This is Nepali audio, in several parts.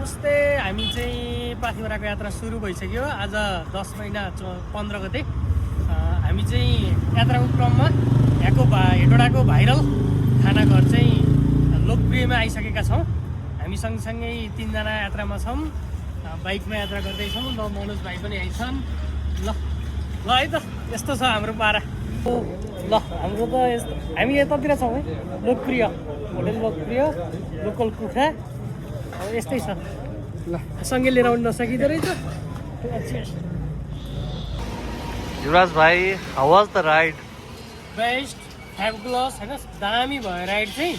नमस्ते। हामी चाहिँ पाथिभराको यात्रा सुरु भइसक्यो। आज 10 महिना 15 गते हामी चाहिँ यात्राको क्रममा यहाँको हेटौडाको भाइरल खाना घर चाहिँ लोकप्रियमा आइसकेका छौँ। हामी सँगसँगै 3 जना यात्रामा छौँ, बाइकमा यात्रा गर्दैछौँ। ल मनोज भाइ पनि आइछन्। ल ल है त, यस्तो छ हाम्रो पारा। ल हाम्रो त यस्तो, हामी यतातिर छौँ है। लोकप्रिय होटेल, लोकप्रिय लोकल कुखुरा, अब यस्तै छ। ल सँगै लिएर आउनु नसकिँदो रहेछ। युवराज भाइ, how was the ride? Best, fabulous होइन, दामी भयो राइड चाहिँ।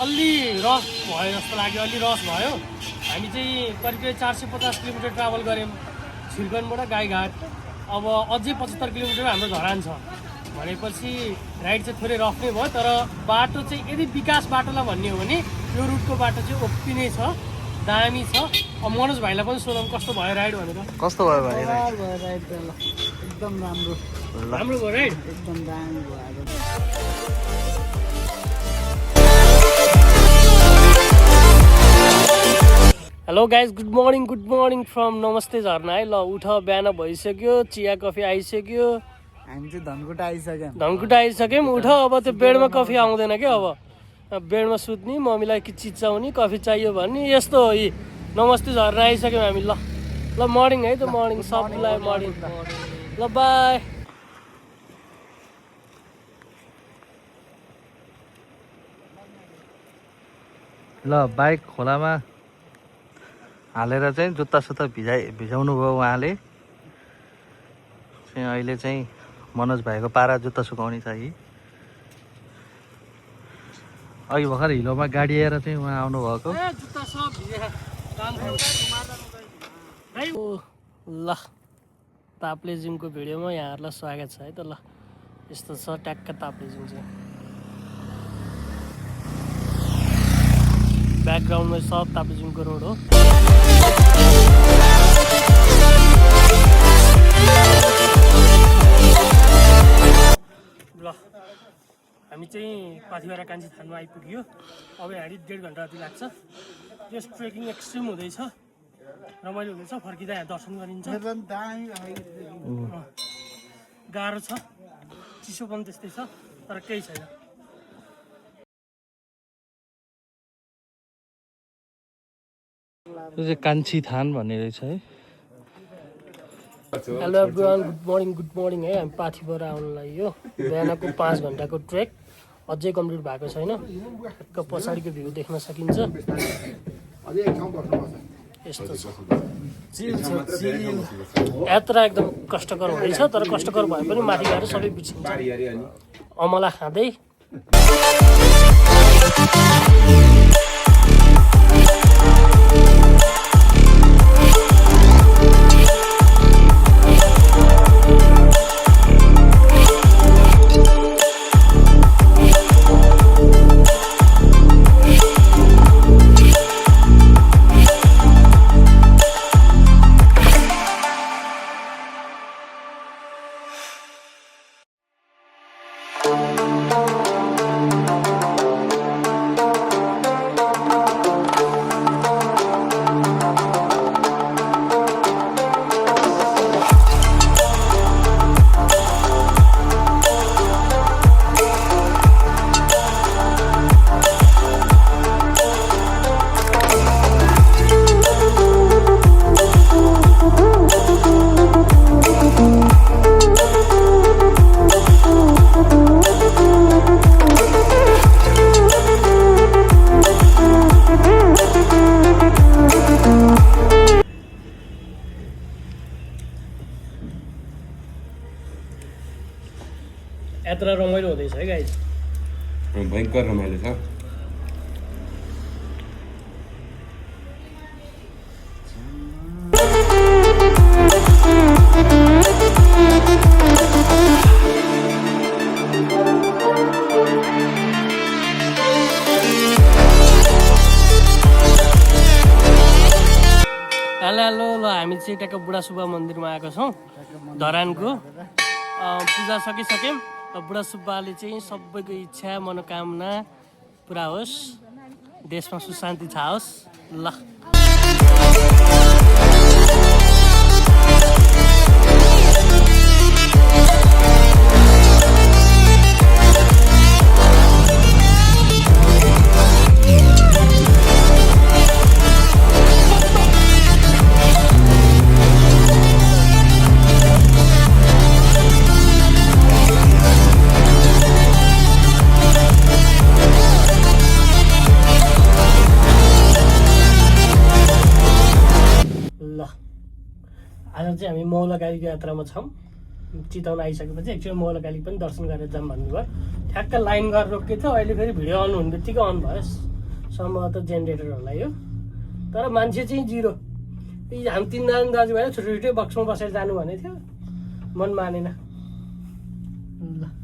अलि रस भयो जस्तो लाग्यो, अलि रस भयो। हामी चाहिँ करिब 450 किलोमिटर ट्राभल गऱ्यौँ छिर्कनबाट गाईघाट। अब अझै 75 किलोमिटर हाम्रो धरान छ भनेपछि राइड चाहिँ थोरै रफ नै भयो। तर बाटो चाहिँ यदि विकास बाटोलाई भन्ने हो भने यो रुटको बाटो चाहिँ ओपी नै छ, दामी छ। अब मनोज भाइलाई पनि सोधौँ कस्तो भयो राइड भनेर। कस्तो भयो भाइ राइड? राइड त ल एकदम राम्रो राम्रो भयो राइड, एकदम दामी भयो। Hello guys, good morning from नमस्ते झर्ना है। ल उठ, बिहान भइसक्यो, चिया कफी आइसक्यो, हामी चाहिँ धनकुटा आइसक्यौँ। उठ। अब त्यो बेडमा कफी आउँदैन क्या। अब बेडमा सुत्ने, मम्मीलाई कि चिच्चाउने, कफी चाहियो भन्ने, यस्तो हो। यी नमस्ते झर्ना आइसक्यौँ हामी। ल ल मर्निङ है त, मर्निङ सबलाई मर्निङ। ल बाई। ल बाइक खोलामा हालेर चाहिँ जुत्ता सुत्ता भिजाउनु भयो उहाँले चाहिँ। अहिले चाहिँ मनोज भाइको पारा जुत्ता सुकाउने चाहिँ अघि भर्खर हिलोमा गाडी आएर चाहिँ उहाँ आउनुभएको। ल ताप्लेजुङको भिडियोमा यहाँहरूलाई स्वागत छ है त। ल यस्तो छ ट्याक्क ताप्लेजुङ चाहिँ। ब्याकग्राउन्डमा सब ताप्लेजुङको रोड हो। ल हामी चाहिँ पाथिभरा कान्छी थानमा आइपुग्यो। अब यहाँ 1.5 घन्टा जति लाग्छ। यस ट्रेकिङ एक्सट्रिम हुँदैछ, रमाइलो हुँदैछ। फर्किँदा यहाँ दर्शन गरिन्छ। गाह्रो छ, चिसो पनि त्यस्तै छ, तर केही छैन। यो चाहिँ कान्छी थान भन्ने रहेछ है। हेलो एभ्रिवान, गुड मर्निङ है। हामी पाथिभरा आउनु लाग्यो। बिहानको 5 घन्टाको ट्रेक अझै कम्प्लिट भएको छैन। पछाडिको भ्यू देख्न सकिन्छ। यस्तो छ, चिल छ, चिल। यात्रा एकदम कष्टकर हुँदैछ, तर कष्टकर भए पनि माथि गएर सबै बिर्सिन्छ। अमला खाँदै यात्रा रमाइलो हुँदैछ है गाइज। भयङ्कर रमाइलो छ। हेलो ल हामी चाहिँ यताको बुढा सुब्बा मन्दिरमा आएको छौँ धरानको। पूजा सकिसक्यौँ। बुढा सुब्बाले चाहिँ सबैको इच्छा मनोकामना पुरा होस्, देशमा सुशान्ति छाओस्। ल आज चाहिँ हामी मौलकालीको यात्रामा छौँ। चितवन आइसकेपछि एकचोटि मौलकाली पनि दर्शन गरेर जाऊँ भन्नुभयो। ठ्याक्क लाइन गरेर रोकिएको थियो। अहिले फेरि भिडियो अन हुने बित्तिकै अन भयो। सम्भवतः जेनेरेटर होला यो, तर मान्छे चाहिँ जिरो। हामी तिनजना दाजुभाइ छुट्टै छुट्टै बक्समा बसेर जानु भनेको थियो, मन मानेन। ल